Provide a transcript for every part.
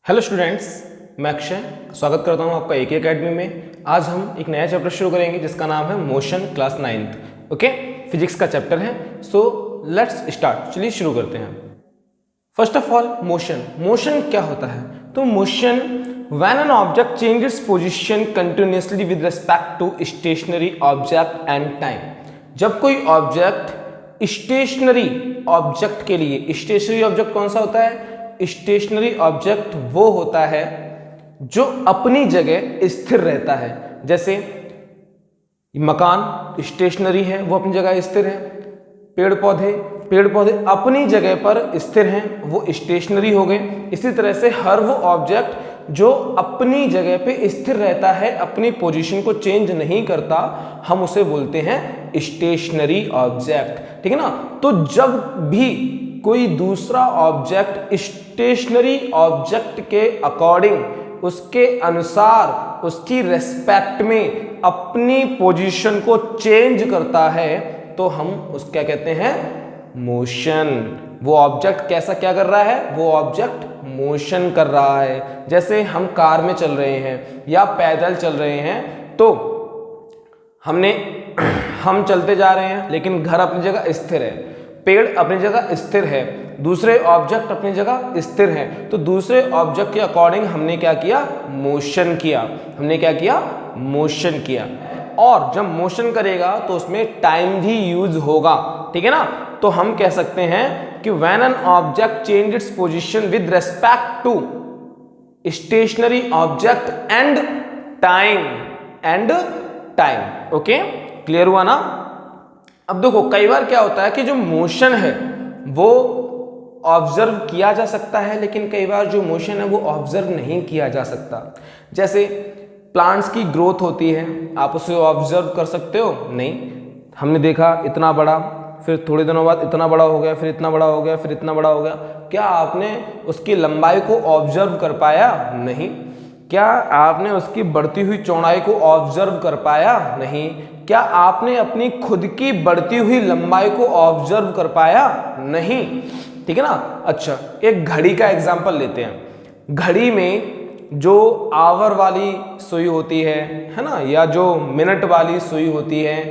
Hello students, मैं अक्षय स्वागत करता हूं आपका एक एकेडमी में। आज हम एक नया चैप्टर शुरू करेंगे जिसका नाम है motion class 9th। Okay, physics का चैप्टर है। So let's start. चलिए शुरू करते हैं। फर्स्ट ऑफ ऑल, मोशन क्या होता है? तो motion when an object change its position continuously with respect to stationary object and time. जब कोई ऑब्जेक्ट स्टेशनरी ऑब्जेक्ट के लिए, स्टेशनरी ऑब्जेक्ट कौन सा होता है? स्टेशनरी ऑब्जेक्ट वो होता है जो अपनी जगह स्थिर रहता है। जैसे मकान स्टेशनरी है, वो अपनी जगह स्थिर है। पेड़ पौधे अपनी जगह पर स्थिर हैं, वो स्टेशनरी हो गए। इसी तरह से हर वो ऑब्जेक्ट जो अपनी जगह पे स्थिर रहता है, अपनी पोजीशन को चेंज नहीं करता, हम उसे बोलते हैं स्टेशनरी ऑब्जेक्ट। ठीक है ना? तो जब भी कोई दूसरा ऑब्जेक्ट स्टेशनरी ऑब्जेक्ट के अकॉर्डिंग, उसके अनुसार, उसकी रेस्पेक्ट में अपनी पोजीशन को चेंज करता है, तो हम उसको क्या कहते हैं? मोशन। वो ऑब्जेक्ट कैसा क्या कर रहा है? वो ऑब्जेक्ट मोशन कर रहा है। जैसे हम कार में चल रहे हैं या पैदल चल रहे हैं, तो हम चलते जा रहे हैं, लेकिन घर अपनी जगह स्थिर है, पेड़ अपनी जगह स्थिर है, दूसरे ऑब्जेक्ट अपनी जगह स्थिर हैं। तो दूसरे ऑब्जेक्ट के अकॉर्डिंग हमने क्या किया? मोशन किया। हमने क्या किया? मोशन किया। और जब मोशन करेगा तो उसमें टाइम भी यूज होगा। ठीक है ना? तो हम कह सकते हैं कि when an object change its position with respect to stationary object and time. Okay, clear हुआ ना? अब देखो, कई बार क्या होता है कि जो मोशन है वो ऑब्जर्व किया जा सकता है, लेकिन कई बार जो मोशन है वो ऑब्जर्व नहीं किया जा सकता। जैसे प्लांट्स की ग्रोथ होती है, आप उसे ऑब्जर्व कर सकते हो? नहीं। हमने देखा इतना बड़ा, फिर थोड़े दिनों बाद इतना बड़ा हो गया, फिर इतना बड़ा हो गया, फिर इतना बड़ा हो गया। क्या आपने उसकी लंबाई को ऑब्जर्व कर पाया? नहीं। क्या आपने उसकी बढ़ती हुई चौड़ाई को ऑब्जर्व कर पाया? नहीं। क्या आपने अपनी खुद की बढ़ती हुई लंबाई को ऑब्जर्व कर पाया? नहीं। ठीक है ना? अच्छा, एक घड़ी का एग्जांपल लेते हैं। घड़ी में जो आवर वाली सुई होती है ना, या जो मिनट वाली सुई होती है,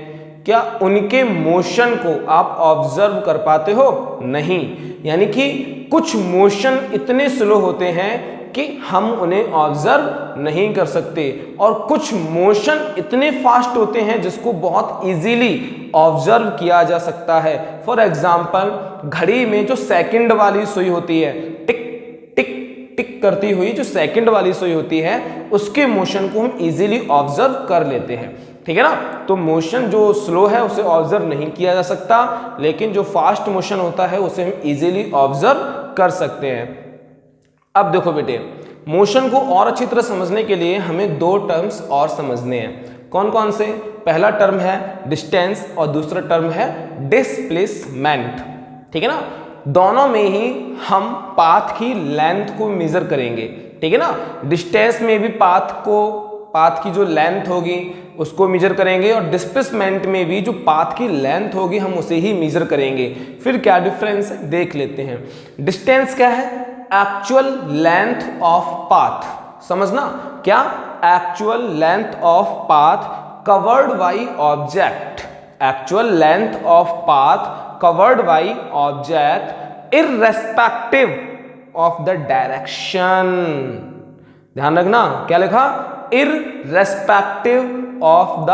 क्या उनके मोशन को आप ऑब्जर्व कर पाते हो? नहीं। यानी कि कुछ मोशन इतने स्लो होते हैं कि हम उन्हें ऑब्जर्व नहीं कर सकते, और कुछ मोशन इतने फास्ट होते हैं जिसको बहुत इजीली ऑब्जर्व किया जा सकता है। फॉर एग्जांपल, घड़ी में जो सेकंड वाली सुई होती है, टिक टिक टिक करती हुई जो सेकंड वाली सुई होती है, उसके मोशन को हम इजीली ऑब्जर्व कर लेते हैं। ठीक है ना? तो मोशन जो स्लो है उसे ऑब्जर्व नहीं किया जा सकता, लेकिन जो फास्ट मोशन होता है उसे हम इजीली ऑब्जर्व कर सकते हैं। अब देखो बेटे, मोशन को और अच्छी तरह समझने के लिए हमें दो टर्म्स और समझने हैं। कौन कौन से? पहला टर्म है डिस्टेंस और दूसरा टर्म है डिस्प्लेसमेंट। ठीक है ना? दोनों में ही हम पाथ की लेंथ को मेजर करेंगे। ठीक है ना? डिस्टेंस में भी पाथ की जो लेंथ होगी उसको मेजर करेंगे, और डिस्प्लेसमेंट में भी जो पाथ की लेंथ होगी हम उसे ही मेजर करेंगे। फिर क्या डिफरेंस है देख लेते हैं। डिस्टेंस क्या है? Actual length of path. समझना क्या? Actual length of path covered by object. Actual length of path covered by object irrespective of the direction. ध्यान रखना, क्या लिखा? Irrespective of the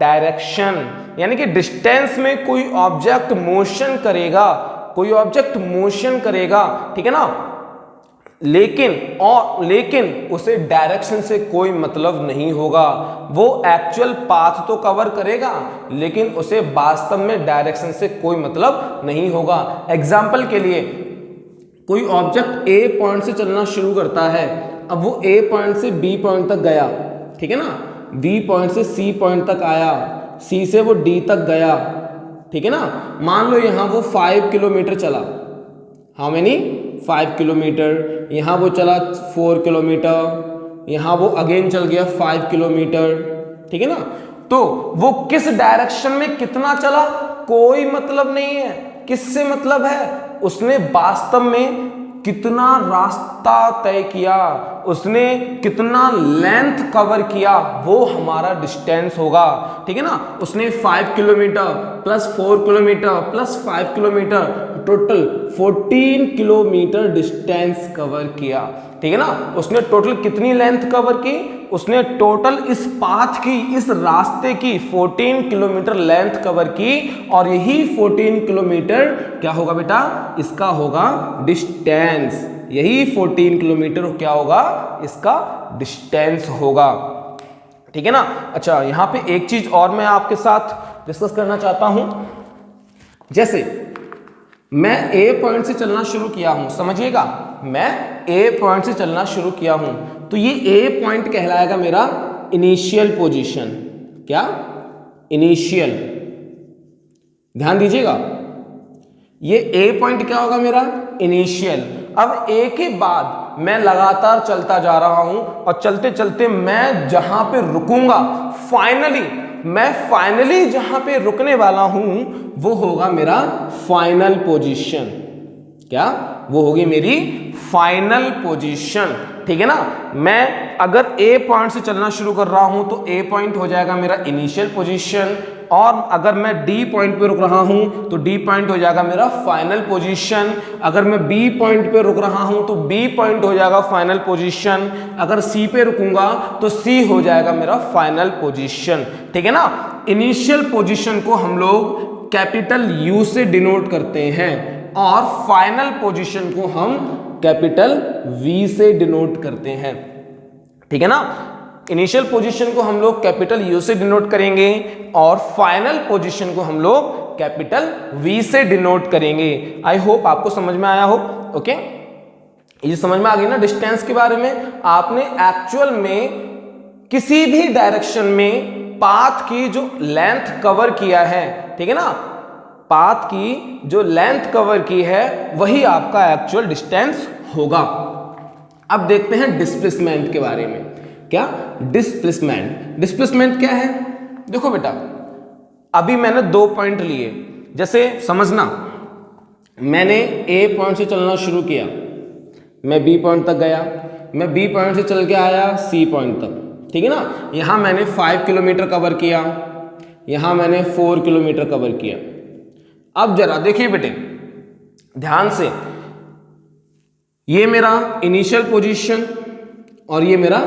direction. यानी कि डिस्टेंस में कोई ऑब्जेक्ट मोशन करेगा, ठीक है ना, लेकिन उसे डायरेक्शन से कोई मतलब नहीं होगा। वो एक्चुअल पाथ तो कवर करेगा, लेकिन उसे वास्तव में डायरेक्शन से कोई मतलब नहीं होगा। एग्जाम्पल के लिए, कोई ऑब्जेक्ट ए पॉइंट से चलना शुरू करता है। अब वो ए पॉइंट से बी पॉइंट तक गया, ठीक है ना, बी पॉइंट से सी पॉइंट तक आया, सी से वो डी तक गया। ठीक है ना? मान लो यहां वो 5 किलोमीटर चला। How many? 5 किलोमीटर। यहां वो चला 4 किलोमीटर, यहां वो अगेन चल गया 5 किलोमीटर। ठीक है ना? तो वो किस डायरेक्शन में कितना चला कोई मतलब नहीं है। किससे मतलब है? उसने वास्तव में कितना रास्ता तय किया, उसने कितना लेंथ कवर किया, वो हमारा डिस्टेंस होगा। ठीक है ना, उसने 5 kilometre plus 4 kilometre plus 5 kilometre total 14 kilometre distance cover किया। ठीक है ना, उसने टोटल कितनी लेंथ कवर की, उसने टोटल इस पाथ की, इस रास्ते की 14 किलोमीटर लेंथ कवर की, और यही 14 किलोमीटर क्या होगा बेटा, इसका होगा डिस्टेंस। यही 14 किलोमीटर क्या होगा, इसका डिस्टेंस होगा। ठीक है ना। अच्छा, यहां पे एक चीज और मैं आपके साथ डिस्कस करना चाहता हूं। जैसे मैं ए पॉइंट से चलना शुरू किया हूं, समझिएगा, मैं ए पॉइंट से चलना शुरू किया हूं, तो ये ए पॉइंट कहलाएगा मेरा इनिशियल पोजीशन। क्या, इनिशियल, ध्यान दीजिएगा, ये ए पॉइंट क्या होगा मेरा, इनिशियल। अब ए के बाद मैं लगातार चलता जा रहा हूं, और चलते चलते मैं जहां पे रुकूंगा, फाइनली जहां पे रुकने वाला हूं, वो होगा मेरा फाइनल पोजीशन। क्या, वो होगी मेरी फाइनल पोजीशन। ठीक है ना, मैं अगर ए पॉइंट से चलना शुरू कर रहा हूं तो ए पॉइंट हो जाएगा मेरा इनिशियल पोजीशन, और अगर मैं डी पॉइंट पे रुक रहा हूं तो डी पॉइंट हो जाएगा मेरा फाइनल पोजीशन। अगर मैं बी पॉइंट पे रुक रहा हूं तो बी पॉइंट हो जाएगा फाइनल पोजीशन। अगर सी पे रुकूंगा तो सी हो जाएगा मेरा फाइनल पोजीशन। ठीक है ना, इनिशियल पोजीशन को हम लोग कैपिटल यू से डिनोट करते हैं, और फाइनल पोजीशन को हम कैपिटल वी से डिनोट करते हैं। ठीक है ना, इनिशियल पोजीशन को हम लोग कैपिटल यू से डिनोट करेंगे, और फाइनल पोजीशन को हम लोग कैपिटल वी से डिनोट करेंगे। आई होप आपको समझ में आया हो। ओके, ये समझ में आ गई ना डिस्टेंस के बारे में। आपने एक्चुअल में किसी भी डायरेक्शन में पाथ की जो लेंथ कवर किया है, ठीक है ना, पाथ की जो लेंथ कवर की है वही आपका एक्चुअल डिस्टेंस होगा। अब देखते हैं डिस्प्लेसमेंट के बारे में। क्या, डिस्प्लेसमेंट क्या है, देखो बेटा, अभी मैंने 2 पॉइंट लिए, जैसे समझना, मैंने ए पॉइंट से चलना शुरू किया, मैं बी पॉइंट तक गया, मैं बी पॉइंट से चल के आया सी पॉइंट तक। ठीक है ना, यहां मैंने 5 किलोमीटर कवर किया, यहां मैंने 4 किलोमीटर कवर किया। अब जरा देखिए बेटे ध्यान से, ये मेरा इनिशियल पोजीशन और ये मेरा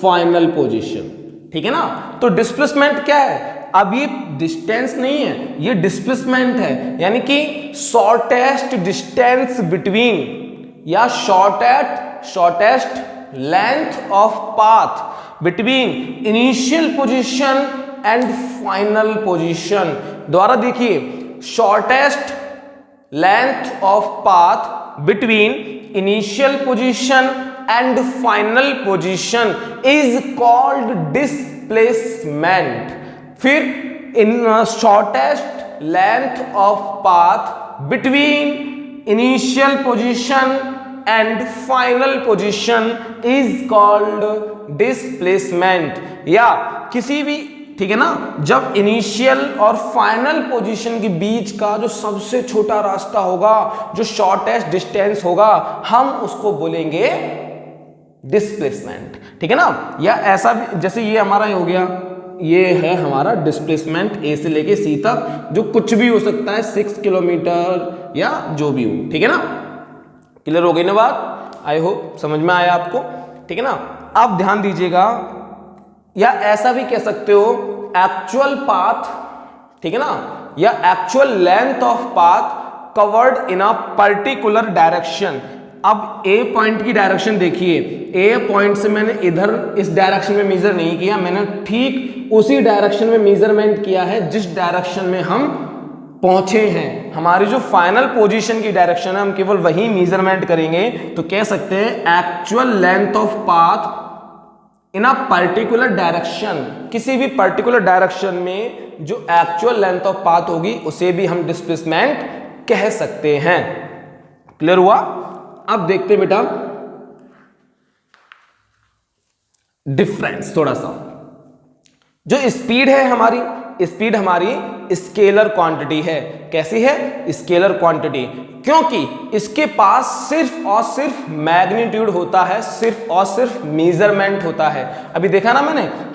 फाइनल पोजीशन। ठीक है ना, तो डिस्प्लेसमेंट क्या है, अब ये डिस्टेंस नहीं है, ये डिस्प्लेसमेंट है, यानी कि शॉर्टेस्ट डिस्टेंस बिटवीन, या shortest length of path between initial position and final position. द्वारा देखिए, shortest length of path between initial position and final position is called displacement. फिर इन shortest length of path between initial position and final position is called displacement. या किसी भी, ठीक है ना, जब इनिशियल और फाइनल पोजीशन के बीच का जो सबसे छोटा रास्ता होगा, जो शॉर्टेस्ट डिस्टेंस होगा, हम उसको बोलेंगे डिस्प्लेसमेंट। ठीक है ना, या ऐसा भी, जैसे ये हमारा हो गया, ये है हमारा डिस्प्लेसमेंट ए से लेके सी तक, जो कुछ भी हो सकता है, 6 किलोमीटर या जो भी हो। ठीक है ना, क्लियर हो गई ना बात, आई होप समझ में आया आपको। ठीक है ना, अब ध्यान दीजिएगा, या ऐसा भी कह सकते हो एक्चुअल पाथ, ठीक है ना, या actual length of path covered in a particular direction. अब ए पॉइंट की डायरेक्शन देखिए, ए पॉइंट से मैंने इधर इस डायरेक्शन में मेजर नहीं किया, मैंने ठीक उसी डायरेक्शन में मेजरमेंट किया है जिस डायरेक्शन में हम पहुंचे हैं। हमारी जो फाइनल पोजीशन की डायरेक्शन है, हम केवल वही मेजरमेंट करेंगे, तो कह सकते हैं actual length of path in a particular direction. किसी भी पर्टिकुलर डायरेक्शन में जो एक्चुअल लेंथ ऑफ पाथ होगी उसे भी हम डिस्प्लेसमेंट कह सकते हैं। क्लियर हुआ। अब देखते हैं बेटा डिफरेंस थोड़ा सा। जो स्पीड है हमारी, स्पीड हमारी स्केलर क्वांटिटी है। कैसी है? स्केलर क्वांटिटी, क्योंकि इसके पास सिर्फ और सिर्फ मैग्नीट्यूड होता है, सिर्फ और सिर्फ मेजरमेंट होता है। अभी देखा ना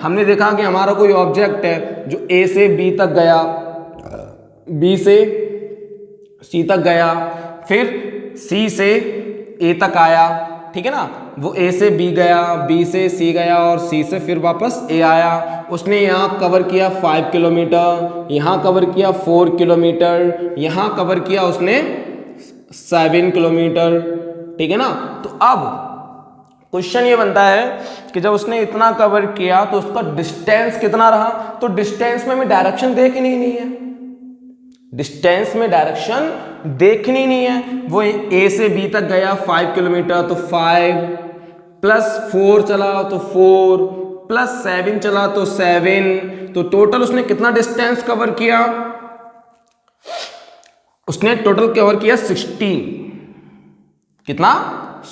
हमने देखा कि हमारा कोई ऑब्जेक्ट है जो ए से बी तक गया, बी से सी तक गया, फिर सी से ए तक आया, ठीक है ना, वो ए से बी गया, बी से सी गया और सी से फिर वापस ए आया। उसने यहाँ कवर किया 5 किलोमीटर, यहाँ कवर किया 4 किलोमीटर, यहाँ कवर किया उसने 7 किलोमीटर, ठीक है ना। तो अब क्वेश्चन ये बनता है कि जब उसने इतना कवर किया तो उसका डिस्टेंस कितना रहा। तो डिस्टेंस में हमें डायरेक्शन देखनी नहीं है, डिस्टेंस में डायरेक्शन देखनी नहीं है। वो ए से बी तक गया 5 किलोमीटर, तो 5 प्लस 4 चला तो 4 प्लस 7 चला तो 7, तो टोटल उसने कितना डिस्टेंस कवर किया? उसने टोटल कवर किया 16। कितना?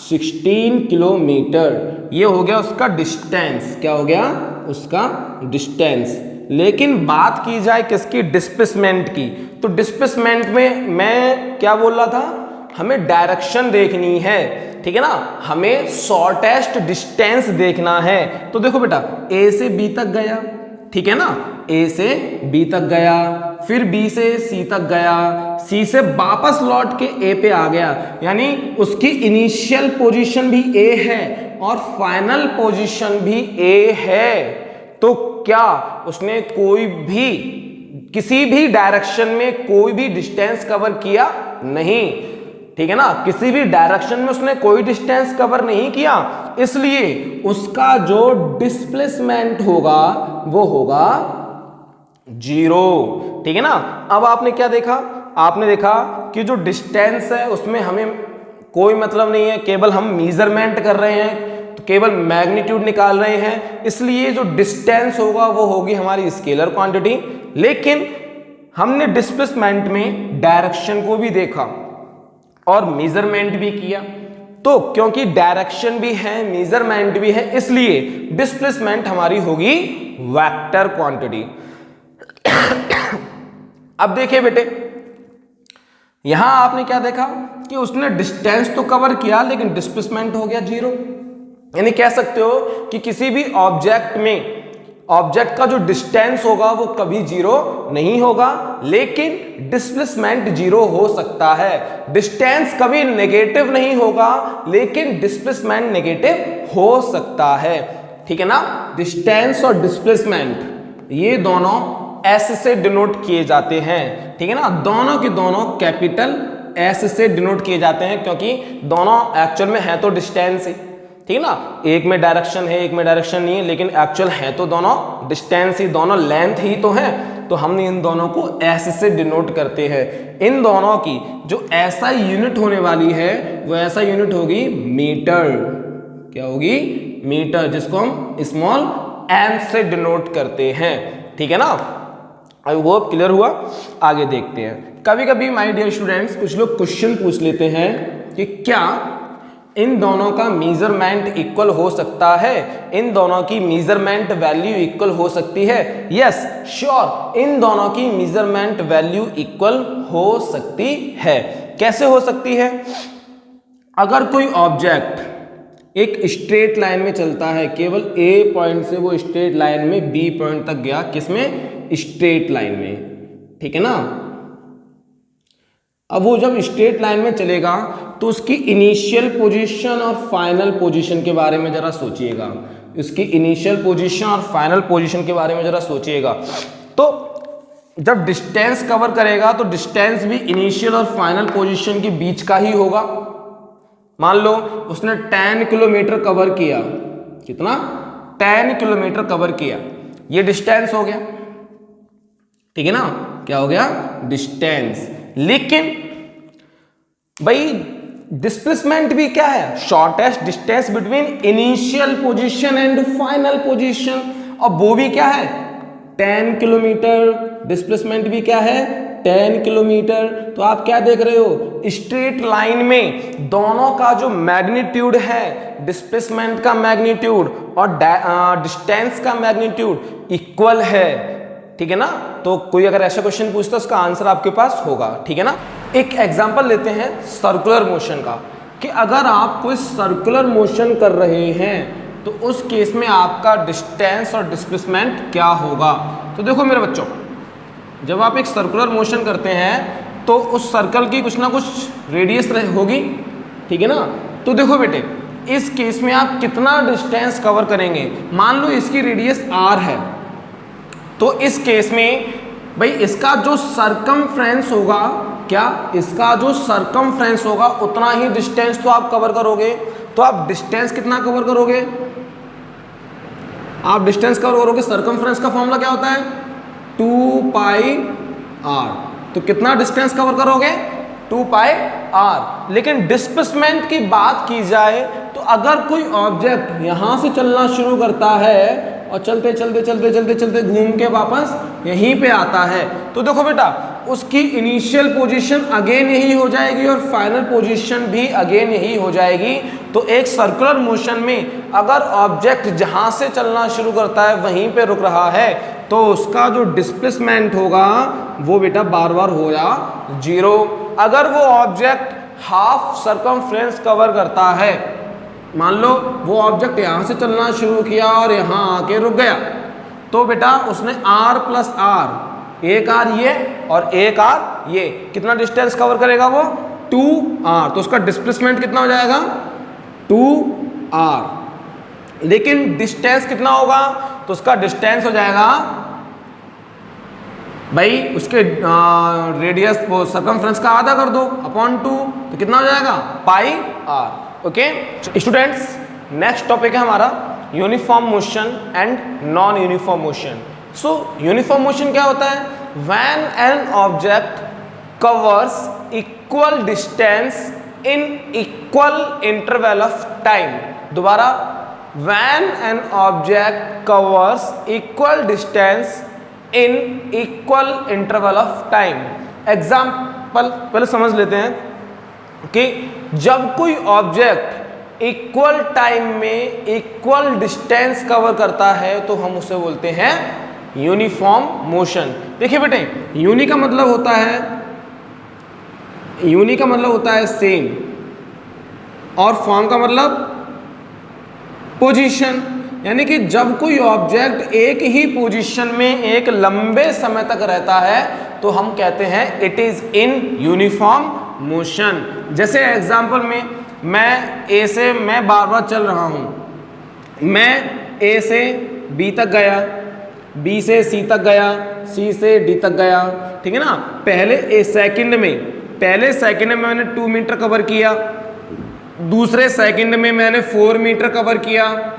16 किलोमीटर। ये हो गया उसका डिस्टेंस। क्या हो गया? उसका डिस्टेंस। लेकिन बात की जाए किसकी? डिस्प्लेसमेंट की। तो डिस्प्लेसमेंट में मैं क्या बोल रहा था? हमें डायरेक्शन देखनी है, ठीक है ना, हमें शॉर्टेस्ट डिस्टेंस देखना है। तो देखो बेटा, ए से बी तक गया, ठीक है ना, ए से बी तक गया, फिर बी से सी तक गया, सी से वापस लौट के ए पे आ गया, यानी उसकी इनिशियल पोजीशन भी ए है और फाइनल पोजीशन भी ए है। तो क्या उसने कोई भी किसी भी डायरेक्शन में कोई भी डिस्टेंस कवर किया? नहीं, ठीक है ना, किसी भी डायरेक्शन में उसने कोई डिस्टेंस कवर नहीं किया, इसलिए उसका जो डिस्प्लेसमेंट होगा वो होगा 0, ठीक है ना। अब आपने क्या देखा? आपने देखा कि जो डिस्टेंस है उसमें हमें कोई मतलब नहीं है, केवल हम मेजरमेंट कर रहे हैं, तो केवल मैग्नीट्यूड निकाल रहे हैं, इसलिए जो डिस्टेंस होगा वो होगी हमारी स्केलर क्वांटिटी। लेकिन हमने डिस्प्लेसमेंट में डायरेक्शन को भी देखा और मेजरमेंट भी किया, तो क्योंकि डायरेक्शन भी है मेजरमेंट भी है, इसलिए डिस्प्लेसमेंट हमारी होगी वेक्टर क्वांटिटी। अब देखिए बेटे, यहां आपने क्या देखा कि उसने डिस्टेंस तो कवर किया लेकिन डिस्प्लेसमेंट हो गया 0। यानी कह सकते हो कि किसी भी ऑब्जेक्ट में ऑब्जेक्ट का जो डिस्टेंस होगा वो कभी 0 नहीं होगा, लेकिन डिस्प्लेसमेंट 0 हो सकता है। डिस्टेंस कभी नेगेटिव नहीं होगा लेकिन डिस्प्लेसमेंट नेगेटिव हो सकता है, ठीक है ना। डिस्टेंस और डिस्प्लेसमेंट ये दोनों एस से डिनोट किए जाते हैं, ठीक है ना, दोनों के दोनों कैपिटल एस से डिनोट किए जाते हैं, क्योंकि दोनों एक्चुअल में है तो डिस्टेंस ही, ठीक है ना। एक में डायरेक्शन है एक में डायरेक्शन नहीं है, लेकिन एक्चुअल है तो दोनों डिस्टेंस ही, दोनों लेंथ ही तो है, तो हम इन दोनों को एस से डिनोट करते हैं। इन दोनों की जो ऐसा यूनिट होने वाली है वो ऐसा यूनिट होगी मीटर। क्या होगी? मीटर, जिसको हम स्मॉल एम से डिनोट करते हैं, ठीक है ना। अब वो क्लियर हुआ। आगे देखते हैं। कभी कभी माय डियर स्टूडेंट्स कुछ लोग क्वेश्चन पूछ लेते हैं कि क्या इन दोनों का मेजरमेंट इक्वल हो सकता है, इन दोनों की मेजरमेंट वैल्यू इक्वल हो सकती है? यस श्योर, इन दोनों की मेजरमेंट वैल्यू इक्वल हो सकती है। कैसे हो सकती है? अगर कोई ऑब्जेक्ट एक स्ट्रेट लाइन में चलता है, केवल ए पॉइंट से वो स्ट्रेट लाइन में बी पॉइंट तक गया, किसमें? स्ट्रेट लाइन में, ठीक है ना। अब वो जब स्ट्रेट लाइन में चलेगा तो उसकी इनिशियल पोजीशन और फाइनल पोजीशन के बारे में जरा सोचिएगा, उसकी इनिशियल पोजीशन और फाइनल पोजीशन के बारे में जरा सोचिएगा। तो जब डिस्टेंस कवर करेगा तो डिस्टेंस भी इनिशियल और फाइनल पोजीशन के बीच का ही होगा। मान लो उसने 10 किलोमीटर कवर किया, कितना? 10 किलोमीटर कवर किया, ये डिस्टेंस हो गया, ठीक है ना। क्या हो गया? डिस्टेंस। लेकिन भाई डिस्प्लेसमेंट भी क्या है? Shortest distance between initial position and final position, और वो भी क्या है? 10 किलोमीटर। डिस्प्लेसमेंट भी क्या है? 10 किलोमीटर। तो आप क्या देख रहे हो? स्ट्रेट लाइन में दोनों का जो मैग्नीट्यूड है, डिस्प्लेसमेंट का मैग्नीट्यूड और डिस्टेंस का मैग्नीट्यूड इक्वल है। ठीक है ना। तो कोई अगर ऐसा क्वेश्चन पूछता है उसका आंसर आपके पास होगा, ठीक है ना। एक एग्जांपल लेते हैं सर्कुलर मोशन का, कि अगर आप कोई सर्कुलर मोशन कर रहे हैं तो उस केस में आपका डिस्टेंस और डिस्प्लेसमेंट क्या होगा। तो देखो मेरे बच्चों, जब आप एक सर्कुलर मोशन करते हैं तो उस सर्कल की कुछ ना कुछ रेडियस होगी, ठीक है ना। तो देखो बेटे, इस केस में आप कितना डिस्टेंस कवर करेंगे। मान लो इसकी रेडियस r है, तो इस केस में भाई इसका जो सरकमफ्रेंस होगा, क्या इसका जो सरकमफ्रेंस होगा उतना ही डिस्टेंस तो आप कवर करोगे। तो आप डिस्टेंस कितना कवर करोगे, आप डिस्टेंस कवर करोगे, सरकमफ्रेंस का फॉर्मूला क्या होता है 2 पाई r। तो कितना डिस्टेंस कवर करोगे 2 पाई r। लेकिन डिस्प्लेसमेंट की बात की जाए तो अगर कोई ऑब्जेक्ट यहां से चलना शुरू करता है और चलते चलते चलते चलते चलते घूम के वापस यहीं पे आता है, तो देखो बेटा उसकी इनिशियल पोजीशन अगेन यही हो जाएगी और फाइनल पोजीशन भी अगेन यही हो जाएगी। तो एक सर्कुलर मोशन में अगर ऑब्जेक्ट जहां से चलना शुरू करता है वहीं पे रुक रहा है तो उसका जो डिस्प्लेसमेंट होगा वो बेटा बार बार हो या 0। अगर वो ऑब्जेक्ट हाफ सरकमफ्रेंस कवर करता है, मान लो वो ऑब्जेक्ट यहां से चलना शुरू किया और यहां आके रुक गया, तो बेटा उसने r प्लस r, एक r ये और एक r ये, कितना डिस्टेंस कवर करेगा वो 2r। तो उसका डिस्प्लेसमेंट कितना हो जाएगा 2r। लेकिन डिस्टेंस कितना होगा, तो उसका डिस्टेंस हो जाएगा भाई उसके रेडियस वो सरकमफ्रेंस का आधा कर दो अपॉन 2, तो कितना हो जाएगा pi r। Okay students, next topic है हमारा uniform motion and non uniform motion. So uniform motion क्या होता है, when an object covers equal distance in equal interval of time. दोबारा, when an object covers equal distance in equal interval of time. Example पहले समझ लेते हैं कि जब कोई ऑब्जेक्ट इक्वल टाइम में इक्वल डिस्टेंस कवर करता है तो हम उसे बोलते हैं यूनिफॉर्म मोशन। देखिए बेटे, यूनि का मतलब होता है सेम, और फॉर्म का मतलब पोजीशन, यानी कि जब कोई ऑब्जेक्ट एक ही पोजीशन में एक लंबे समय तक रहता है तो हम कहते हैं it is in uniform motion. जैसे एग्जांपल में मैं बार बार चल रहा हूं, मैं ए से बी तक गया, बी से सी तक गया, सी से डी तक गया, ठीक है ना। पहले सेकंड में मैंने 2 मीटर कवर किया, दूसरे सेकंड में मैंने 4 मीटर कवर किया,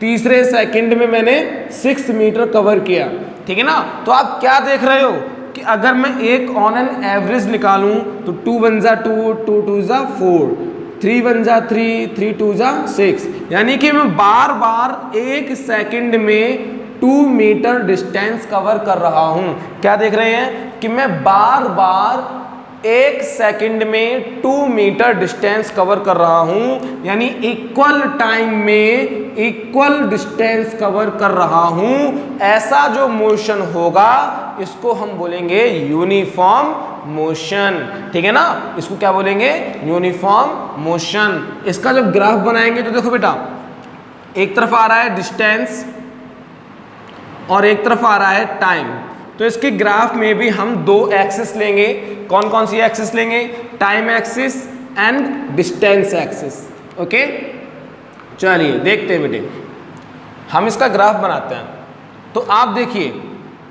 तीसरे सेकंड में मैंने 6 मीटर कवर किया, ठीक है ना। तो आप क्या देख रहे हो कि अगर मैं एक ऑन एन एवरेज निकालूं तो 2 1 जा 2, 2 2 जा 4, 3 1 जा 3, 3 2 जा 6, यानी कि मैं बार बार एक सेकंड में 2 मीटर डिस्टेंस कवर कर रहा हूं। क्या देख रहे हैं कि मैं बार बार एक सेकंड में 2 मीटर डिस्टेंस कवर कर रहा हूं, यानी इक्वल टाइम में इक्वल डिस्टेंस कवर कर रहा हूं। ऐसा जो मोशन होगा इसको हम बोलेंगे यूनिफॉर्म मोशन, ठीक है ना। इसको क्या बोलेंगे, यूनिफॉर्म मोशन। इसका जब ग्राफ बनाएंगे तो देखो बेटा, एक तरफ आ रहा है डिस्टेंस और एक तरफ आ रहा है टाइम। तो इसके ग्राफ में भी हम 2 एक्सिस लेंगे। कौन कौन सी एक्सिस लेंगे, time axis and distance axis. Okay, चलिए देखते हैं बेटे, हम इसका ग्राफ बनाते हैं। तो आप देखिए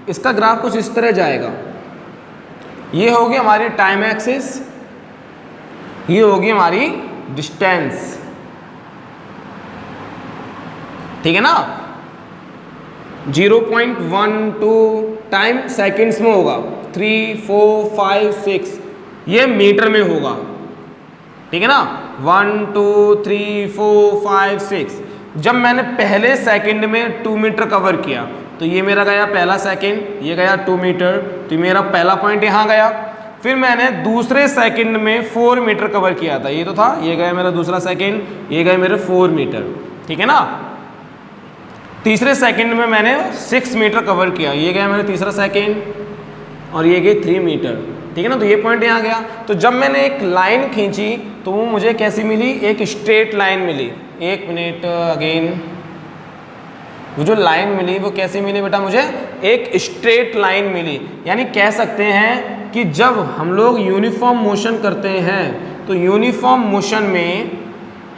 इसका ग्राफ कुछ इस तरह जाएगा, ये होगी हमारी टाइम एक्सिस, ये होगी हमारी डिस्टेंस, ठीक है ना। 0.12 टाइम सेकंड्स में होगा, 3 4 5 6 ये मीटर में होगा, ठीक है ना। 1 2 3 4 5 6। जब मैंने पहले सेकंड में 2 मीटर कवर किया तो ये मेरा गया पहला सेकंड, ये गया 2 मीटर, तो मेरा पहला पॉइंट यहाँ गया। फिर मैंने दूसरे सेकंड में 4 मीटर कवर किया था, ये तो था, ये गया मेरा दूसरा सेकंड, ये गए मेरे 4 मीटर, ठीक है ना। तीसरे सेकंड में मैंने 6 मीटर कवर किया, ये गया मेरा तीसरा सेकंड और ये गई 3 मीटर, ठीक है ना। तो ये पॉइंट यहाँ गया। तो जब मैंने एक लाइन खींची तो वो मुझे कैसी मिली, एक स्ट्रेट लाइन मिली। एक मिनट अगेन, वो जो लाइन मिली वो कैसी मिली बेटा, मुझे एक स्ट्रेट लाइन मिली। यानी कह सकते हैं कि जब हम लोग यूनिफॉर्म मोशन करते हैं तो यूनिफॉर्म मोशन में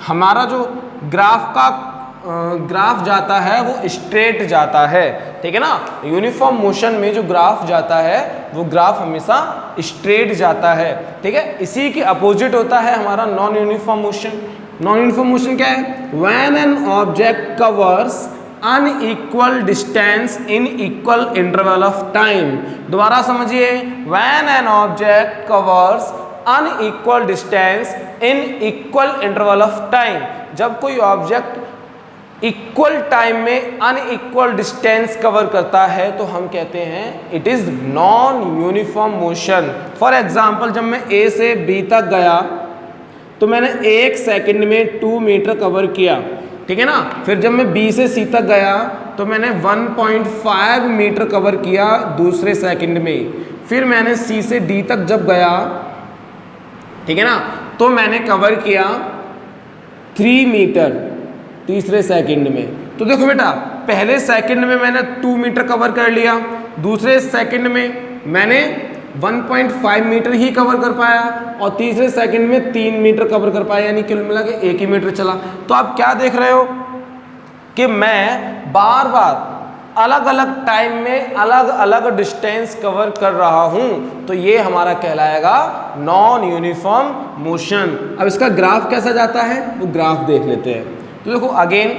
हमारा जो ग्राफ जाता है वो स्ट्रेट जाता है, ठीक है ना। यूनिफॉर्म मोशन में जो ग्राफ जाता है वो ग्राफ हमेशा स्ट्रेट जाता है, ठीक है। इसी के अपोजिट होता है हमारा non uniform motion. Non uniform motion क्या है, when an object covers unequal distance in equal interval of time. दोबारा समझिए, when an object covers unequal distance in equal interval of time. जब कोई ऑब्जेक्ट इक्वल टाइम में unequal distance cover करता है तो हम कहते हैं it is non uniform motion. For example, जब मैं ए से बी तक गया तो मैंने 1 सेकंड में 2 मीटर कवर किया, ठीक है ना। फिर जब मैं बी से सी तक गया तो मैंने 1.5 मीटर कवर किया दूसरे सेकंड में। फिर मैंने सी से डी तक जब गया, ठीक है ना, तो मैंने कवर किया 3 मीटर तीसरे सेकंड में। तो देखो बेटा, पहले सेकंड में मैंने 2 मीटर कवर कर लिया, दूसरे सेकंड में मैंने 1.5 मीटर ही कवर कर पाया और तीसरे सेकंड में 3 मीटर कवर कर पाया, यानी कुल मिला के 1 ही मीटर चला। तो आप क्या देख रहे हो कि मैं बार बार अलग अलग टाइम में अलग अलग डिस्टेंस कवर कर रहा हूं, तो ये हमारा कहलाएगा नॉन यूनिफॉर्म मोशन। अब इसका ग्राफ कैसा जाता है वो ग्राफ देख लेते हैं। तो देखो अगेन,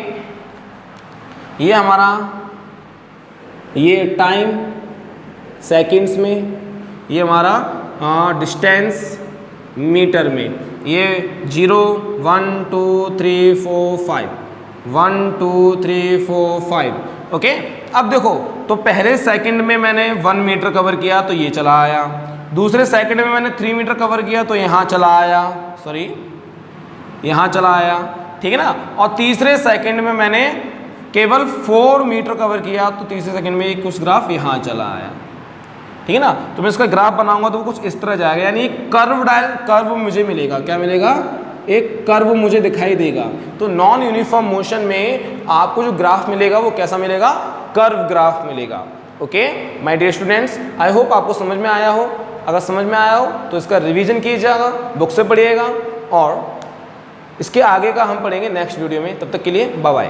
ये हमारा ये टाइम सेकंड्स में, ये हमारा डिस्टेंस मीटर में, ये 0 1 2 3 4 5 1 2 3 4 5, ओके। अब देखो, तो पहले सेकंड में मैंने 1 मीटर कवर किया तो ये चला आया, दूसरे सेकंड में मैंने 3 मीटर कवर किया तो यहाँ चला आया, सॉरी यहाँ चला आया, ठीक है ना। और तीसरे सेकंड में मैंने केवल 4 मीटर कवर किया तो तीसरे सेकंड में कुछ ग्राफ यहाँ चला आया, ठीक है ना। तो मैं इसका ग्राफ बनाऊंगा तो वो कुछ इस तरह जाएगा, यानी कर्व मुझे मिलेगा। क्या मिलेगा, एक कर्व मुझे दिखाई देगा। तो नॉन यूनिफॉर्म मोशन में आपको जो ग्राफ मिलेगा वो कैसा मिलेगा, कर्व ग्राफ मिलेगा। Okay my dear students, I hope आपको समझ में आया हो। अगर समझ में आया हो तो इसका रिवीजन कीजिएगा, बुक से पढ़िएगा और इसके आगे का हम पढ़ेंगे नेक्स्ट वीडियो में। तब तक के लिए बाय बाय।